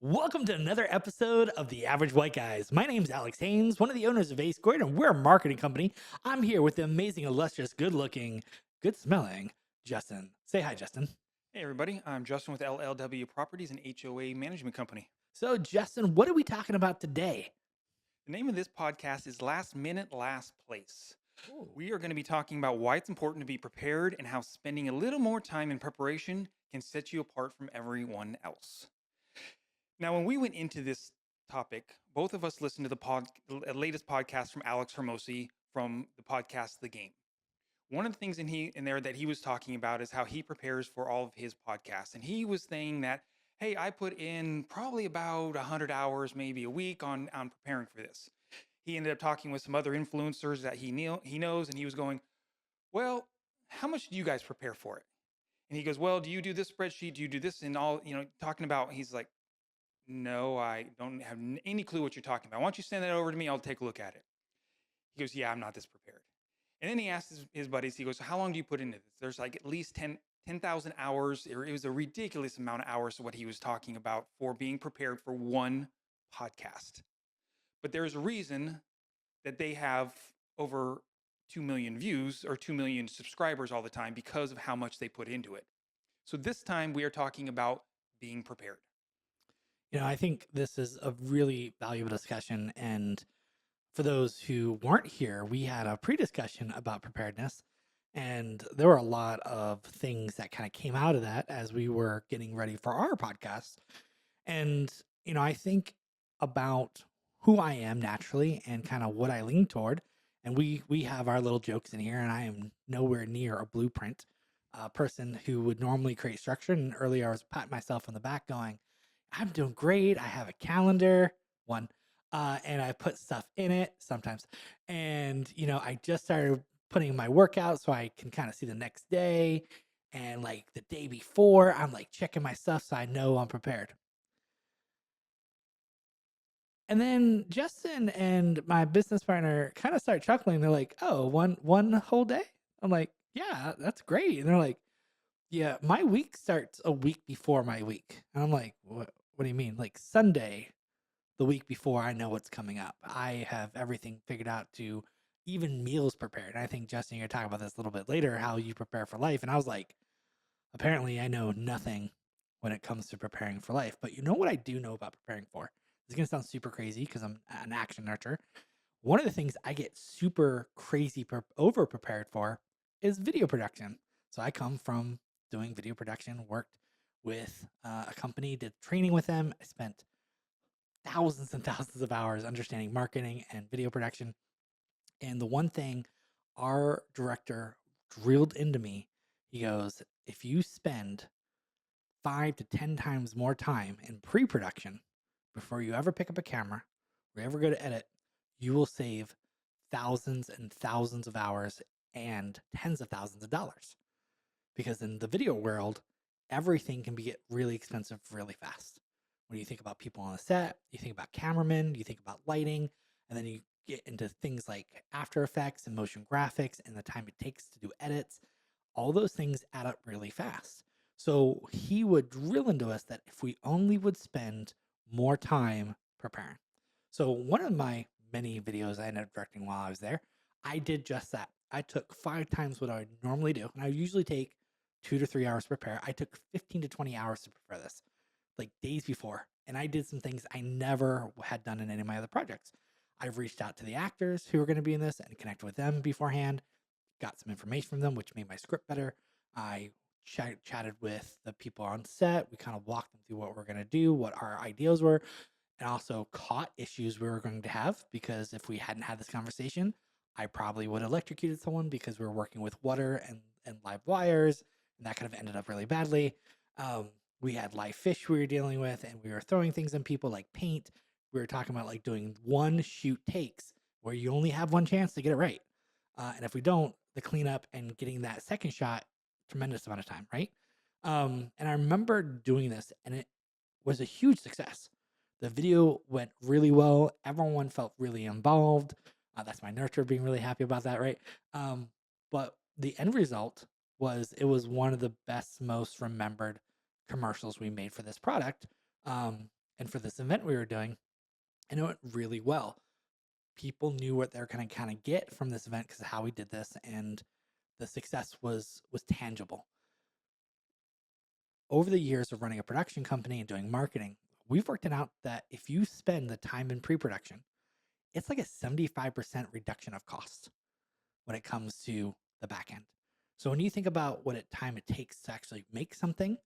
Welcome to another episode of The Average White Guys. My name's Alex Haynes, one of the owners of A Squared, and we're a marketing company. I'm here with the amazing, illustrious, good looking, good smelling Justin. Say hi, Justin. Hey everybody, I'm Justin with LLW Properties, an HOA management company. So, Justin, what are we talking about today? The name of this podcast is Last Minute, Last Place. Ooh. We are going to be talking about why it's important to be prepared and how spending a little more time in preparation can set you apart from everyone else. Now, when we went into this topic, both of us listened to the latest podcast from Alex Hermosi from the podcast The Game. One of the things in there that he was talking about is how he prepares for all of his podcasts, and he was saying that, hey, I put in probably about 100 hours, maybe a week on preparing for this. He ended up talking with some other influencers that he knows, and he was going, well, how much do you guys prepare for it? And he goes, well, do you do this spreadsheet? Do you do this? And all, talking about, he's like, no, I don't have any clue what you're talking about. Why don't you send that over to me? I'll take a look at it. He goes, yeah, I'm not this prepared. And then he asked his buddies, he goes, so how long do you put into this? There's like at least 10,000 hours. It was a ridiculous amount of hours, what he was talking about for being prepared for one podcast. But there's a reason that they have over 2 million views or 2 million subscribers all the time because of how much they put into it. So this time we are talking about being prepared. I think this is a really valuable discussion. And for those who weren't here, we had a pre discussion about preparedness. And there were a lot of things that kind of came out of that as we were getting ready for our podcast. And, I think about who I am naturally and kind of what I lean toward. And we have our little jokes in here, and I am nowhere near a blueprint person who would normally create structure. And earlier I was patting myself on the back going, I'm doing great. I have a calendar, one, and I put stuff in it sometimes. And, I just started putting my workout so I can kind of see the next day. And like the day before, I'm like checking my stuff so I know I'm prepared. And then Justin and my business partner kind of start chuckling. They're like, "Oh, one whole day?" I'm like, "Yeah, that's great." And they're like, "Yeah, my week starts a week before my week." And I'm like, What do you mean? Like Sunday, the week before I know what's coming up. I have everything figured out to even meals prepared. And I think Justin, you're gonna talk about this a little bit later, how you prepare for life. And I was like, apparently I know nothing when it comes to preparing for life. But you know what I do know about preparing for? It's gonna sound super crazy because I'm an action nurturer. One of the things I get super crazy over prepared for is video production. So I come from doing video production, worked with a company, did training with them. I spent thousands and thousands of hours understanding marketing and video production. And the one thing our director drilled into me, he goes, if you spend 5 to 10 times more time in pre production before you ever pick up a camera or ever go to edit, you will save thousands and thousands of hours and tens of thousands of dollars. Because in the video world, everything can get really expensive really fast. When you think about people on the set, you think about cameramen, you think about lighting, and then you get into things like After Effects and motion graphics and the time it takes to do edits. All those things add up really fast. So he would drill into us that if we only would spend more time preparing. So one of my many videos I ended up directing while I was there, I did just that. I took 5 times what I would normally do, and I usually take 2 to 3 hours to prepare. I took 15 to 20 hours to prepare this, like days before, and I did some things I never had done in any of my other projects. I've reached out to the actors who are going to be in this and connected with them beforehand, got some information from them, which made my script better. I chatted with the people on set. We kind of walked them through what we're going to do, what our ideas were, and also caught issues we were going to have because if we hadn't had this conversation, I probably would have electrocuted someone because we were working with water and live wires, and that could have ended up really badly. Um, we had live fish we were dealing with, and we were throwing things on people like paint. We were talking about like doing one shoot takes where you only have one chance to get it right. And if we don't, the cleanup and getting that second shot, tremendous amount of time, right? And I remember doing this, and it was a huge success. The video went really well. Everyone felt really involved. That's my nurturer being really happy about that, right? But the end result was it was one of the best, most remembered commercials we made for this product. And for this event we were doing, and it went really well. People knew what they're going to kind of get from this event because of how we did this, and the success was tangible. Over the years of running a production company and doing marketing, we've worked it out that if you spend the time in pre-production, it's like a 75% reduction of cost when it comes to the back end. So when you think about time it takes to actually make something,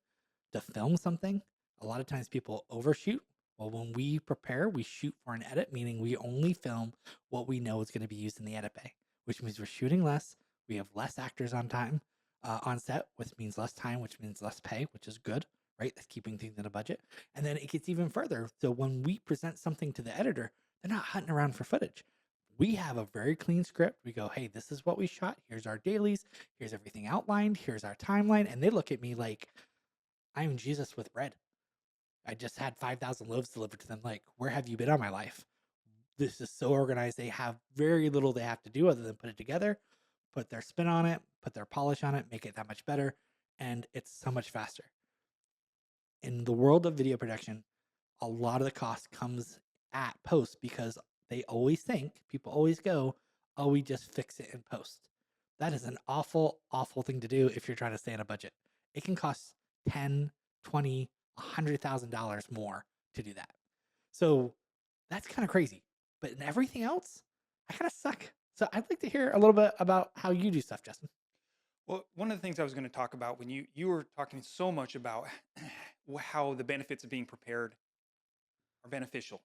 to film something, a lot of times people overshoot. Well, when we prepare, we shoot for an edit, meaning we only film what we know is going to be used in the edit bay, which means we're shooting less. We have less actors on time on set, which means less time, which means less pay, which is good, right? That's keeping things in a budget. And then it gets even further. So when we present something to the editor, they're not hunting around for footage. We have a very clean script. We go, hey, this is what we shot. Here's our dailies. Here's everything outlined. Here's our timeline. And they look at me like I'm Jesus with bread. I just had 5,000 loaves delivered to them. Like, where have you been all my life? This is so organized. They have very little they have to do other than put it together, put their spin on it, put their polish on it, make it that much better. And it's so much faster. In the world of video production, a lot of the cost comes at post because people always go, oh, we just fix it in post. That is an awful, awful thing to do if you're trying to stay on a budget. It can cost 10, 20, $100,000 more to do that. So that's kind of crazy. But in everything else, I kind of suck. So I'd like to hear a little bit about how you do stuff, Justin. Well, one of the things I was going to talk about when you were talking so much about how the benefits of being prepared are beneficial.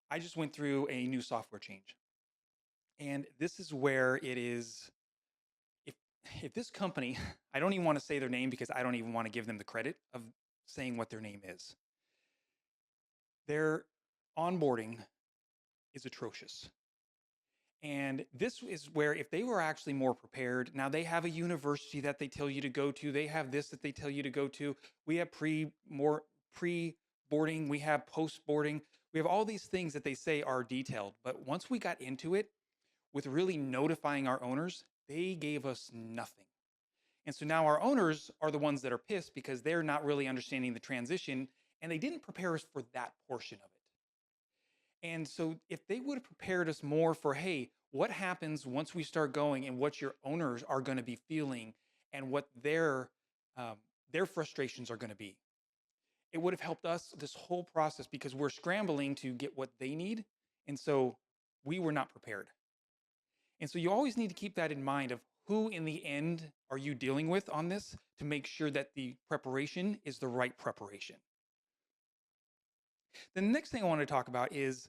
I just went through a new software change. And this is where it is if if this company, I don't even want to say their name because I don't even want to give them the credit of saying what their name is. Their onboarding is atrocious. And this is where, if they were actually more prepared, now they have a university that they tell you to go to. They have this that they tell you to go to. We have pre boarding. We have post boarding. We have all these things that they say are detailed. But once we got into it, with really notifying our owners, they gave us nothing. And so now our owners are the ones that are pissed because they're not really understanding the transition, and they didn't prepare us for that portion of it. And so if they would have prepared us more for, hey, what happens once we start going and what your owners are going to be feeling and what their frustrations are going to be, it would have helped us this whole process because we're scrambling to get what they need. And so we were not prepared. And so you always need to keep that in mind of who in the end are you dealing with on this to make sure that the preparation is the right preparation. The next thing I want to talk about is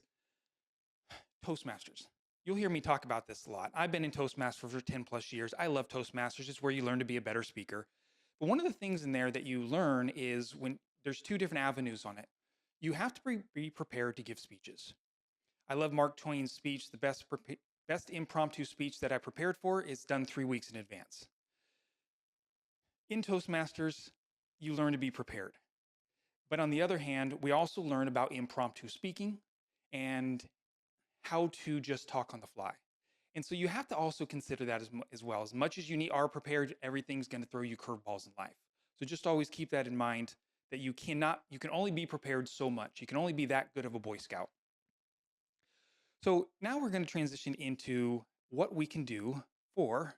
Toastmasters. You'll hear me talk about this a lot. I've been in Toastmasters for 10 plus years. I love Toastmasters. It's where you learn to be a better speaker. But one of the things in there that you learn is when there's two different avenues on it. You have to be prepared to give speeches. I love Mark Twain's speech. The best impromptu speech that I prepared for is done 3 weeks in advance. In Toastmasters, you learn to be prepared. But on the other hand, we also learn about impromptu speaking and how to just talk on the fly. And so you have to also consider that as well. As much as are prepared, everything's going to throw you curveballs in life. So just always keep that in mind that you can only be prepared so much. You can only be that good of a Boy Scout. So now we're going to transition into what we can do for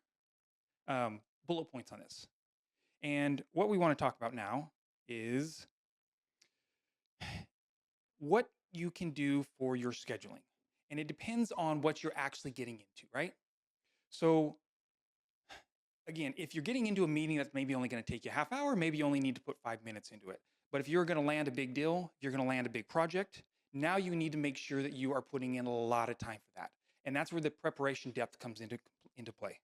bullet points on this. And what we want to talk about now is what you can do for your scheduling. And it depends on what you're actually getting into, right? So again, if you're getting into a meeting that's maybe only going to take you a half hour, maybe you only need to put 5 minutes into it. But if you're going to land a big deal, if you're going to land a big project, now you need to make sure that you are putting in a lot of time for that. And that's where the preparation depth comes into play.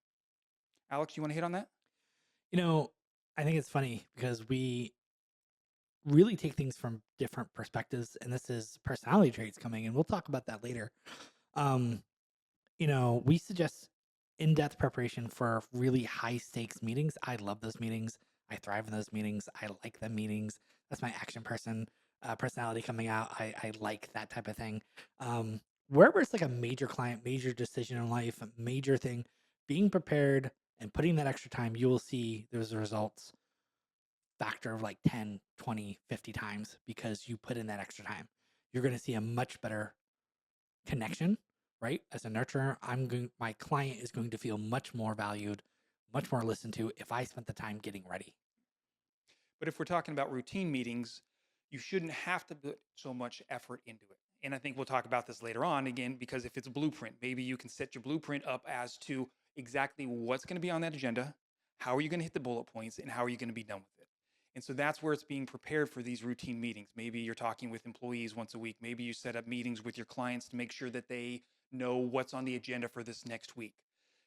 Alex, you want to hit on that? You know, I think it's funny because we really take things from different perspectives, and this is personality traits coming, and we'll talk about that later. Um, we suggest in-depth preparation for really high stakes meetings. I love those meetings. I thrive in those meetings. I like them meetings. That's my action personality coming out. I like that type of thing. Wherever it's like a major client, major decision in life, a major thing, being prepared and putting that extra time, you will see those results factor of like 10, 20, 50 times because you put in that extra time. You're going to see a much better connection, right? As a nurturer, my client is going to feel much more valued, much more listened to if I spent the time getting ready. But if we're talking about routine meetings, you shouldn't have to put so much effort into it. And I think we'll talk about this later on again, because if it's a blueprint, maybe you can set your blueprint up as to exactly what's going to be on that agenda, how are you going to hit the bullet points, and how are you going to be done with it. And so that's where it's being prepared for these routine meetings. Maybe you're talking with employees once a week. Maybe you set up meetings with your clients to make sure that they know what's on the agenda for this next week.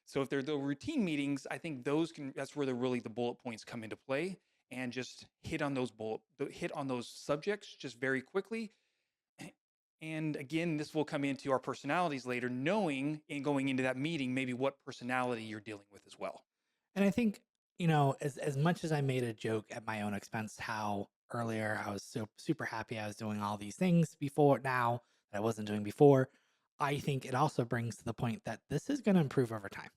So if they're the routine meetings, I think that's where the bullet points come into play, and just hit on those subjects just very quickly. And again, this will come into our personalities later, knowing and going into that meeting maybe what personality you're dealing with as well. And I think, as much as I made a joke at my own expense, how earlier I was so super happy I was doing all these things before now that I wasn't doing before, I think it also brings to the point that this is going to improve over time.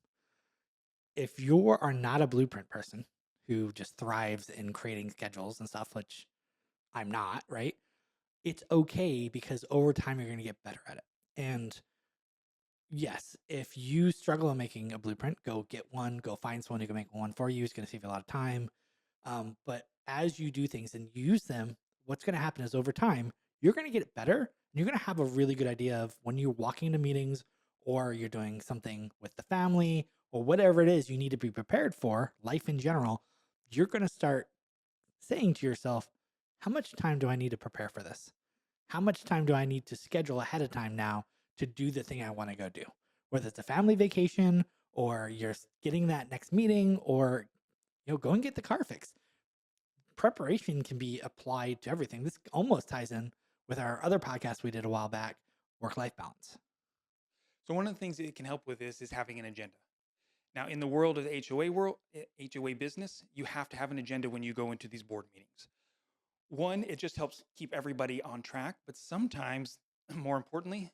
If you are not a blueprint person who just thrives in creating schedules and stuff, which I'm not, right? It's okay because over time you're going to get better at it. And yes, if you struggle in making a blueprint, go get one, go find someone who can make one for you. It's going to save you a lot of time. But as you do things and use them, what's going to happen is over time, you're going to get it better. And you're going to have a really good idea of when you're walking into meetings or you're doing something with the family or whatever it is you need to be prepared for, life in general. You're going to start saying to yourself, how much time do I need to prepare for this? How much time do I need to schedule ahead of time now to do the thing I want to go do? Whether it's a family vacation or you're getting that next meeting or go and get the car fixed. Preparation can be applied to everything. This almost ties in with our other podcast we did a while back, work-life balance. So one of the things that it can help with this is having an agenda. Now, in the world of the HOA business, you have to have an agenda when you go into these board meetings. One, it just helps keep everybody on track, but sometimes, more importantly,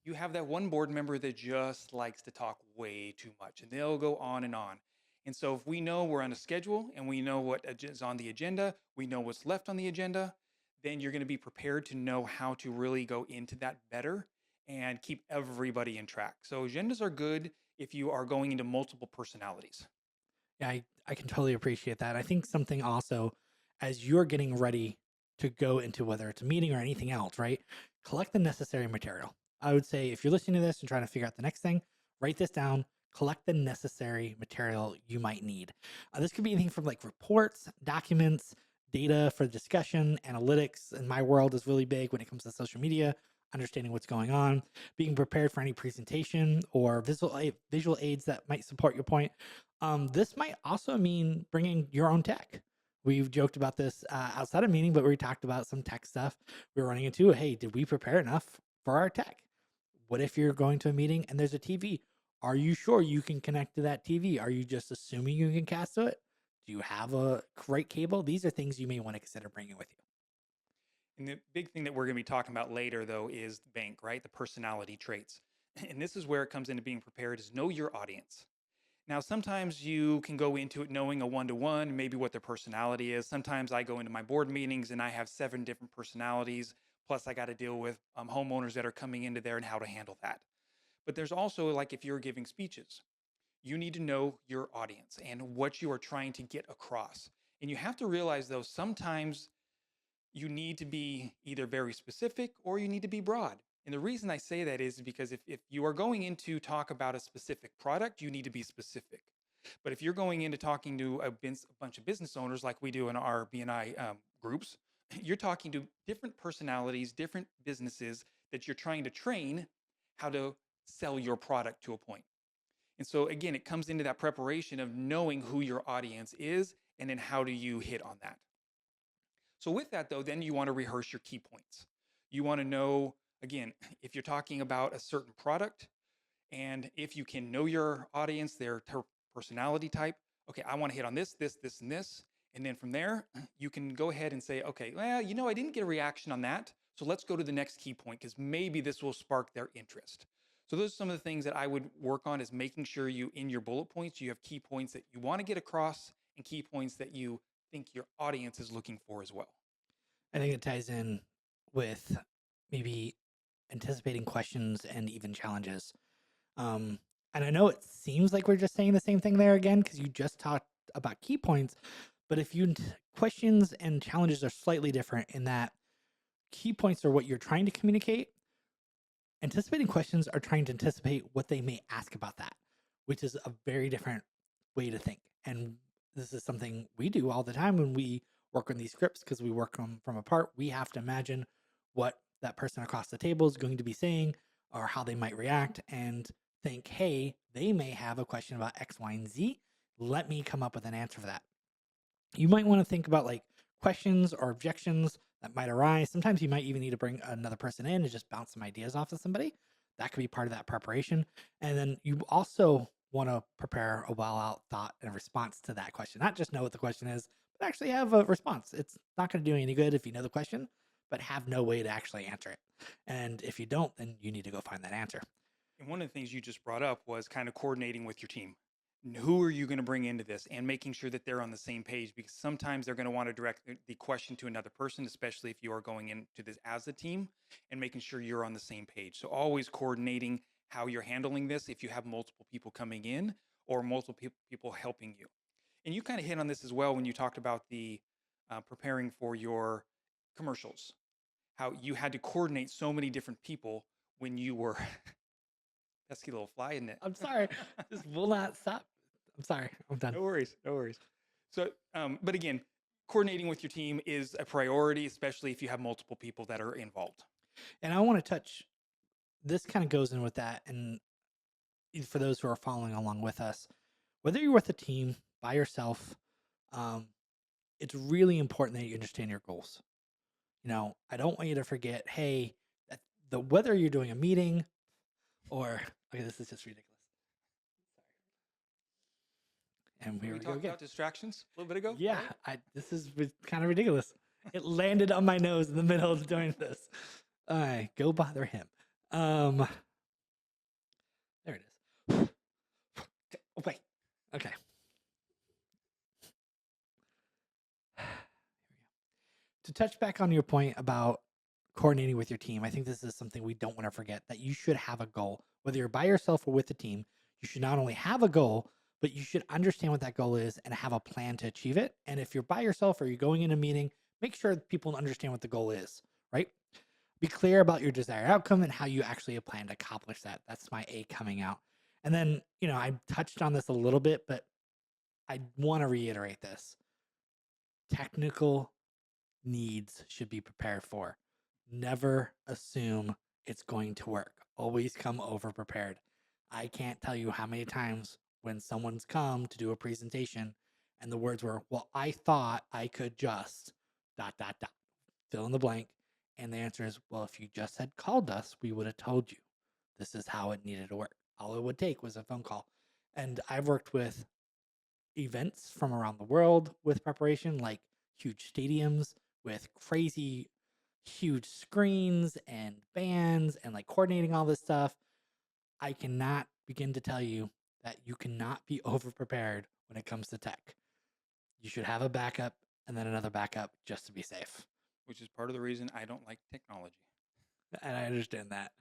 you have that one board member that just likes to talk way too much, and they'll go on and on. And so if we know we're on a schedule and we know what is on the agenda, we know what's left on the agenda, then you're going to be prepared to know how to really go into that better and keep everybody in track. So agendas are good if you are going into multiple personalities. Yeah, I can totally appreciate that. I think something also, as you're getting ready to go into whether it's a meeting or anything else, right? Collect the necessary material. I would say if you're listening to this and trying to figure out the next thing, write this down, collect the necessary material you might need. This could be anything from like reports, documents, data for discussion, analytics. In my world is really big when it comes to social media, understanding what's going on, being prepared for any presentation or visual aids that might support your point. This might also mean bringing your own tech. We've joked about this outside of meeting, but we talked about some tech stuff we are running into. Hey, did we prepare enough for our tech? What if you're going to a meeting and there's a TV? Are you sure you can connect to that TV? Are you just assuming you can cast to it? Do you have a right cable? These are things you may want to consider bringing with you. And the big thing that we're going to be talking about later, though, is the bank, right? The personality traits. And this is where it comes into being prepared is know your audience. Now, sometimes you can go into it knowing a one-to-one, maybe what their personality is. Sometimes I go into my board meetings and I have 7 different personalities. Plus, I got to deal with homeowners that are coming into there and how to handle that. But there's also, like, if you're giving speeches, you need to know your audience and what you are trying to get across. And you have to realize, though, sometimes you need to be either very specific or you need to be broad. And the reason I say that is because if you are going in to talk about a specific product, you need to be specific. But if you're going into talking to a bunch of business owners like we do in our BNI groups, you're talking to different personalities, different businesses that you're trying to train how to sell your product to a point. And so, again, it comes into that preparation of knowing who your audience is and then how do you hit on that. So with that, though, then you want to rehearse your key points. You want to know, again, if you're talking about a certain product and if you can know your audience, their personality type, okay, I want to hit on this, this, this, and this. And then from there, you can go ahead and say, okay, well, I didn't get a reaction on that. So let's go to the next key point because maybe this will spark their interest. So those are some of the things that I would work on is making sure you, in your bullet points, you have key points that you want to get across and key points that you think your audience is looking for as well? I think it ties in with maybe anticipating questions and even challenges. Um, and I know it seems like we're just saying the same thing there again because you just talked about key points, but if questions and challenges are slightly different in that key points are what you're trying to communicate. Anticipating questions are trying to anticipate what they may ask about that, which is a very different way to think. And this is something we do all the time when we work on these scripts because we work them from apart. We have to imagine what that person across the table is going to be saying or how they might react and think, hey, they may have a question about X, Y, and Z. Let me come up with an answer for that. You might want to think about like questions or objections that might arise. Sometimes you might even need to bring another person in and just bounce some ideas off of somebody. That could be part of that preparation. And then you also want to prepare a well out thought and response to that question. Not just know what the question is, but actually have a response. It's not going to do any good if you know the question, but have no way to actually answer it. And if you don't, then you need to go find that answer. And one of the things you just brought up was kind of coordinating with your team. Who are you going to bring into this and making sure that they're on the same page? Because sometimes they're going to want to direct the question to another person, especially if you are going into this as a team, and making sure you're on the same page. So always coordinating how you're handling this if you have multiple people coming in or multiple people helping you. And you kind of hit on this as well when you talked about the preparing for your commercials, how you had to coordinate so many different people when you were pesky little fly, isn't it? I'm sorry. This will not stop. I'm sorry. I'm done. No worries. No worries. So, but again, coordinating with your team is a priority, especially if you have multiple people that are involved. And I want to touch this kind of goes in with that. And for those who are following along with us, whether you're with a team by yourself, um, it's really important that you understand your goals. I don't want you to forget, hey, that whether you're doing a meeting or okay, this is just ridiculous. And here We we go talked again. about distractions a little bit ago. Yeah, Right? this is kind of ridiculous. It landed on my nose in the middle of doing this. All right, go bother him. There it is. Oh, wait. Okay. To touch back on your point about coordinating with your team, I think this is something we don't want to forget that you should have a goal. Whether you're by yourself or with a team, you should not only have a goal, but you should understand what that goal is and have a plan to achieve it. And if you're by yourself or you're going in a meeting, make sure people understand what the goal is, right? Be clear about your desired outcome and how you actually plan to accomplish that. That's my A coming out. And then, I touched on this a little bit, but I want to reiterate this. Technical needs should be prepared for. Never assume it's going to work. Always come over prepared. I can't tell you how many times when someone's come to do a presentation and the words were, well, I thought I could just dot, dot, dot, fill in the blank. And the answer is, well, if you just had called us, we would have told you this is how it needed to work. All it would take was a phone call. And I've worked with events from around the world with preparation, like huge stadiums with crazy huge screens and bands and like coordinating all this stuff. I cannot begin to tell you that you cannot be over prepared when it comes to tech. You should have a backup and then another backup just to be safe. Which is part of the reason I don't like technology. And I understand that.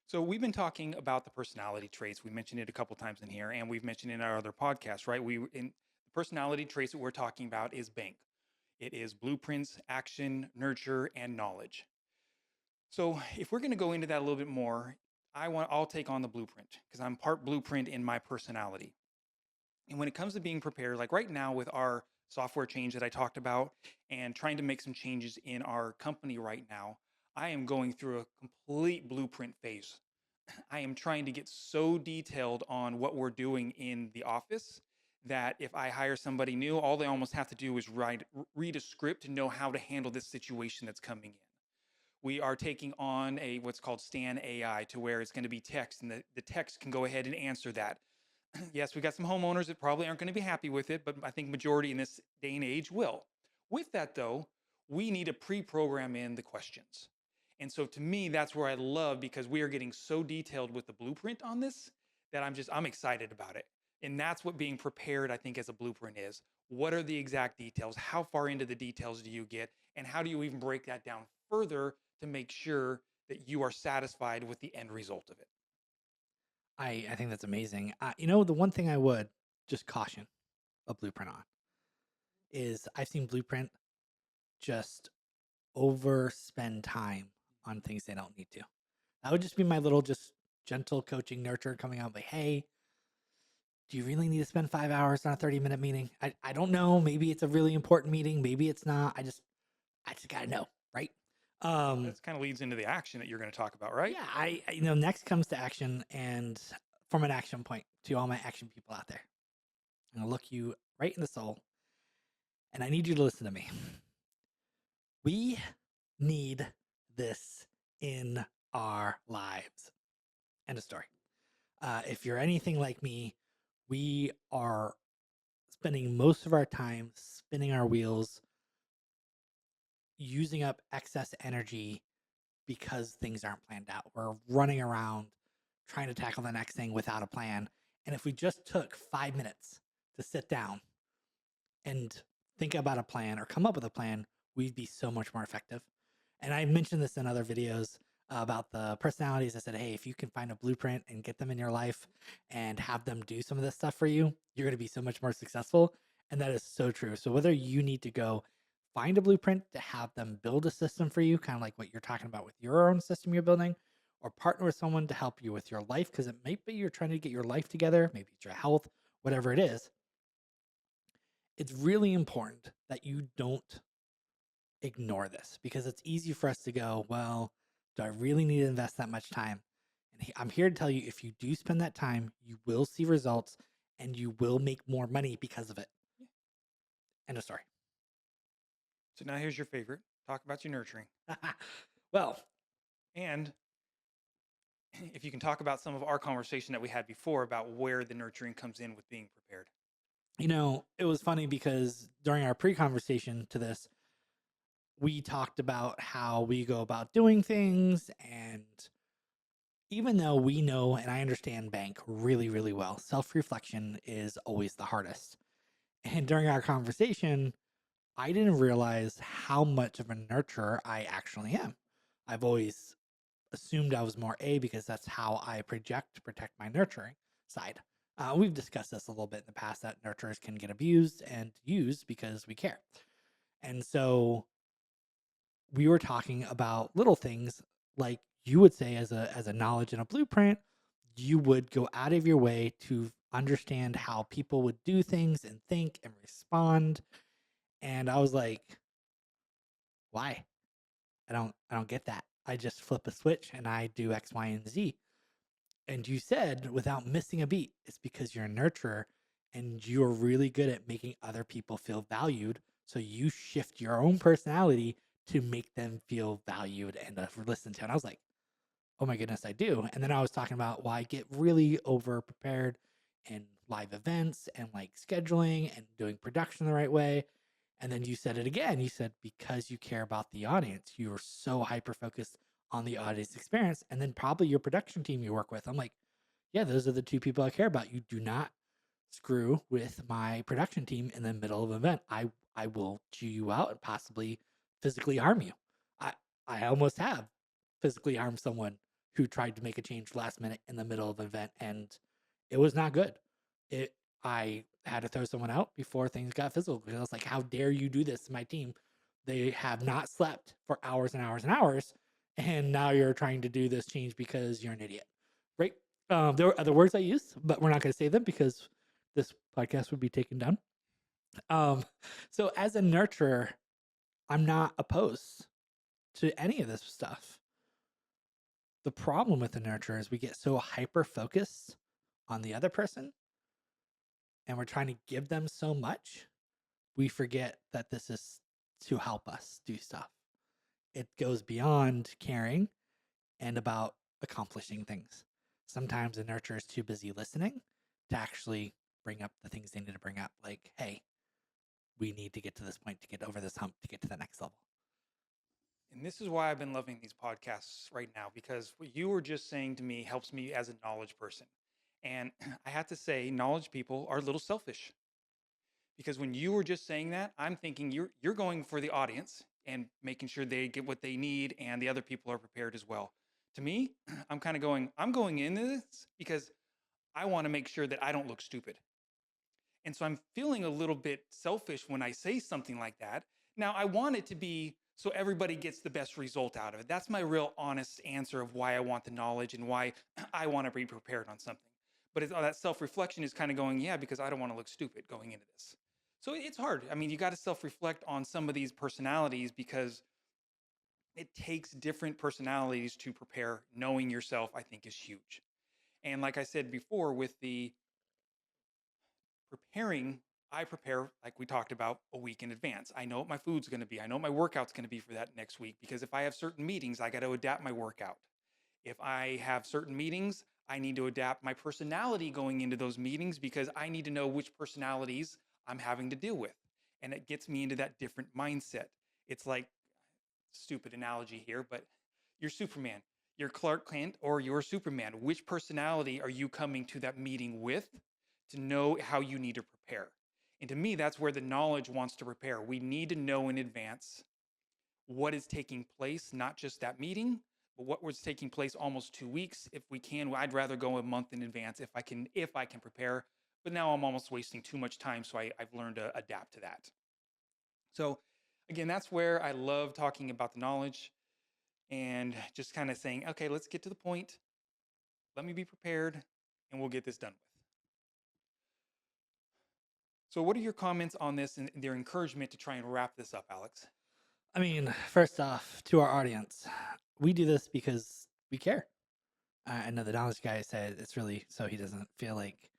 So we've been talking about the personality traits. We mentioned it a couple times in here, and we've mentioned it in our other podcasts, right? In the personality traits that we're talking about is BANK. It is blueprints, action, nurture, and knowledge. So if we're going to go into that a little bit more, I'll take on the blueprint because I'm part blueprint in my personality. And when it comes to being prepared, like right now with our software change that I talked about and trying to make some changes in our company right now, I am going through a complete blueprint phase. I am trying to get so detailed on what we're doing in the office that if I hire somebody new, all they almost have to do is read a script to know how to handle this situation that's coming in. We are taking on a what's called Stan AI to where it's going to be text and the text can go ahead and answer that. Yes, we got some homeowners that probably aren't going to be happy with it, but I think majority in this day and age will. With that though, we need to pre-program in the questions. And so to me, that's where I love because we are getting so detailed with the blueprint on this that I'm excited about it. And that's what being prepared, I think, as a blueprint is. What are the exact details? How far into the details do you get? And how do you even break that down further to make sure that you are satisfied with the end result of it? I think that's amazing. The one thing I would just caution a blueprint on is I've seen blueprint just overspend time on things they don't need to. That would just be my little just gentle coaching nurture coming out like, hey, do you really need to spend 5 hours on a 30-minute meeting? I don't know. Maybe it's a really important meeting. Maybe it's not. I just gotta know, right? Um, That kind of leads into the action that you're going to talk about, right? yeah, next comes to action, and from an action point to all my action people out there. I'm gonna look you right in the soul, and I need you to listen to me. We need this in our lives. End of story. If you're anything like me, we are spending most of our time spinning our wheels, using up excess energy because things aren't planned out. We're running around trying to tackle the next thing without a plan. And if we just took 5 minutes to sit down and think about a plan or come up with a plan, we'd be so much more effective. And I mentioned this in other videos about the personalities. I said, hey, if you can find a blueprint and get them in your life and have them do some of this stuff for you, you're going to be so much more successful. And that is so true. So whether you need to go find a blueprint to have them build a system for you, kind of like what you're talking about with your own system you're building, or partner with someone to help you with your life, because it might be you're trying to get your life together, maybe it's your health, whatever it is, it's really important that you don't ignore this because it's easy for us to go, well, do I really need to invest that much time? And I'm here to tell you if you do spend that time, you will see results and you will make more money because of it. Yeah. End of story. So now here's your favorite. Talk about your nurturing. Well, And if you can talk about some of our conversation that we had before about where the nurturing comes in with being prepared. it was funny because during our pre conversation to this, we talked about how we go about doing things. And even though we know and I understand bank really, really well, self reflection is always the hardest. And during our conversation, I didn't realize how much of a nurturer I actually am. I've always assumed I was more A because that's how I project to protect my nurturing side. We've discussed this a little bit in the past that nurturers can get abused and used because we care. And so we were talking about little things like you would say as a knowledge and a blueprint, you would go out of your way to understand how people would do things and think and respond. And I was like, why? I don't get that. I just flip a switch and I do X, Y, and Z. And you said without missing a beat, it's because you're a nurturer and you're really good at making other people feel valued. So you shift your own personality to make them feel valued and listened to. And I was like, oh my goodness, I do. And then I was talking about why I get really over prepared in live events and like scheduling and doing production the right way. And then you said it again. You said because you care about the audience, you are so hyper focused on the audience experience. And then probably your production team you work with. I'm like, yeah, those are the two people I care about. You do not screw with my production team in the middle of an event. I will chew you out and possibly physically harm you. I I almost have physically harmed someone who tried to make a change last minute in the middle of an event, and it was not good. It I had to throw someone out before things got physical because I was like, "How dare you do this to my team? They have not slept for hours and hours and hours, and now you're trying to do this change because you're an idiot." Right? There were other words I used, but we're not going to say them because this podcast would be taken down. Um, so as a nurturer, I'm not opposed to any of this stuff. The problem with the nurturer is we get so hyper focused on the other person and we're trying to give them so much, we forget that this is to help us do stuff. It goes beyond caring and about accomplishing things. Sometimes a nurturer is too busy listening to actually bring up the things they need to bring up, like, hey, we need to get to this point to get over this hump to get to the next level. And this is why I've been loving these podcasts right now, because what you were just saying to me helps me as a knowledge person. And I have to say, knowledge people are a little selfish, because when you were just saying that, I'm thinking you're going for the audience and making sure they get what they need and the other people are prepared as well. To me, I'm kind of going, I'm going into this because I want to make sure that I don't look stupid. And so I'm feeling a little bit selfish when I say something like that. Now, I want it to be so everybody gets the best result out of it. That's my real honest answer of why I want the knowledge and why I want to be prepared on something. But that self reflection is kind of going, yeah, because I don't want to look stupid going into this. So it's hard. I mean, you got to self reflect on some of these personalities because it takes different personalities to prepare. Knowing yourself, I think, is huge. And like I said before, with the preparing, I prepare, like we talked about, a week in advance. I know what my food's going to be. I know what my workout's going to be for that next week, because if I have certain meetings, I got to adapt my workout. If I have certain meetings, I need to adapt my personality going into those meetings, because I need to know which personalities I'm having to deal with. And it gets me into that different mindset. It's like, stupid analogy here, but you're Superman, you're Clark Kent, or you're Superman. Which personality are you coming to that meeting with to know how you need to prepare? And to me, that's where the knowledge wants to prepare. We need to know in advance what is taking place, not just that meeting, but what was taking place almost 2 weeks. If we can, I'd rather go a month in advance if I can prepare. But now I'm almost wasting too much time, so I've learned to adapt to that. So again, that's where I love talking about the knowledge and just kind of saying, okay, let's get to the point. Let me be prepared and we'll get this done with. So, what are your comments on this and their encouragement to try and wrap this up, Alex? I mean, first off, to our audience, we do this because we care. I know the knowledge guy said it's really so he doesn't feel like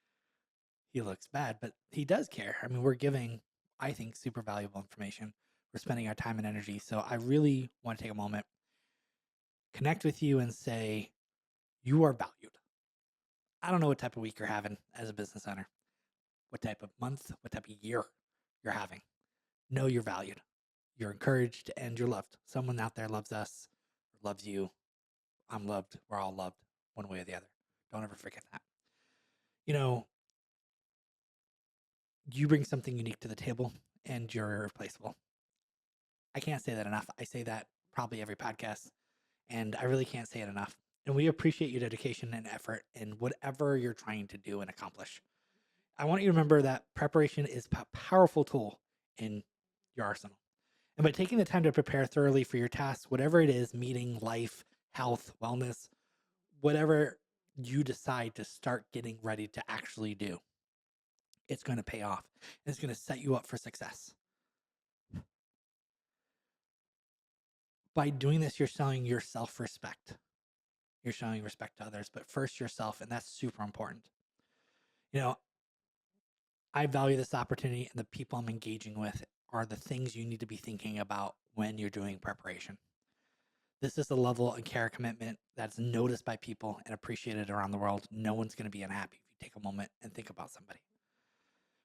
he looks bad, but he does care. I mean, we're giving, I think, super valuable information. We're spending our time and energy. So I really want to take a moment, connect with you, and say, you are valued. I don't know what type of week you're having as a business owner, what type of month, what type of year you're having. Know you're valued. You're encouraged and you're loved. Someone out there loves us, loves you. I'm loved. We're all loved one way or the other. Don't ever forget that. You know, you bring something unique to the table and you're irreplaceable. I can't say that enough. I say that probably every podcast, and I really can't say it enough. And we appreciate your dedication and effort in whatever you're trying to do and accomplish. I want you to remember that preparation is a powerful tool in your arsenal. And by taking the time to prepare thoroughly for your tasks, whatever it is, meeting, life, health, wellness, whatever you decide to start getting ready to actually do, it's going to pay off. And it's going to set you up for success. By doing this, you're showing your self-respect. You're showing respect to others, but first yourself, and that's super important. You know, I value this opportunity, and the people I'm engaging with are the things you need to be thinking about when you're doing preparation. This is a level of care commitment that's noticed by people and appreciated around the world. No one's going to be unhappy if you take a moment and think about somebody.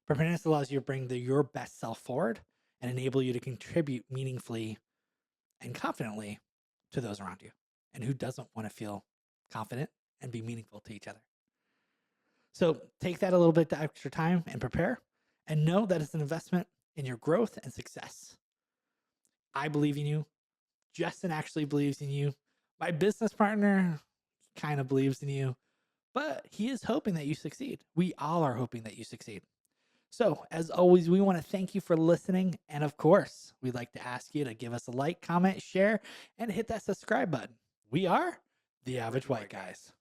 Preparedness allows you to bring your best self forward and enable you to contribute meaningfully and confidently to those around you. And who doesn't want to feel confident and be meaningful to each other? So take that a little bit extra time and prepare, and know that it's an investment in your growth and success. I believe in you. Justin actually believes in you. My business partner kind of believes in you, but he is hoping that you succeed. We all are hoping that you succeed. So, as always, we want to thank you for listening. And of course, we'd like to ask you to give us a like, comment, share, and hit that subscribe button. We are the Average White Guys.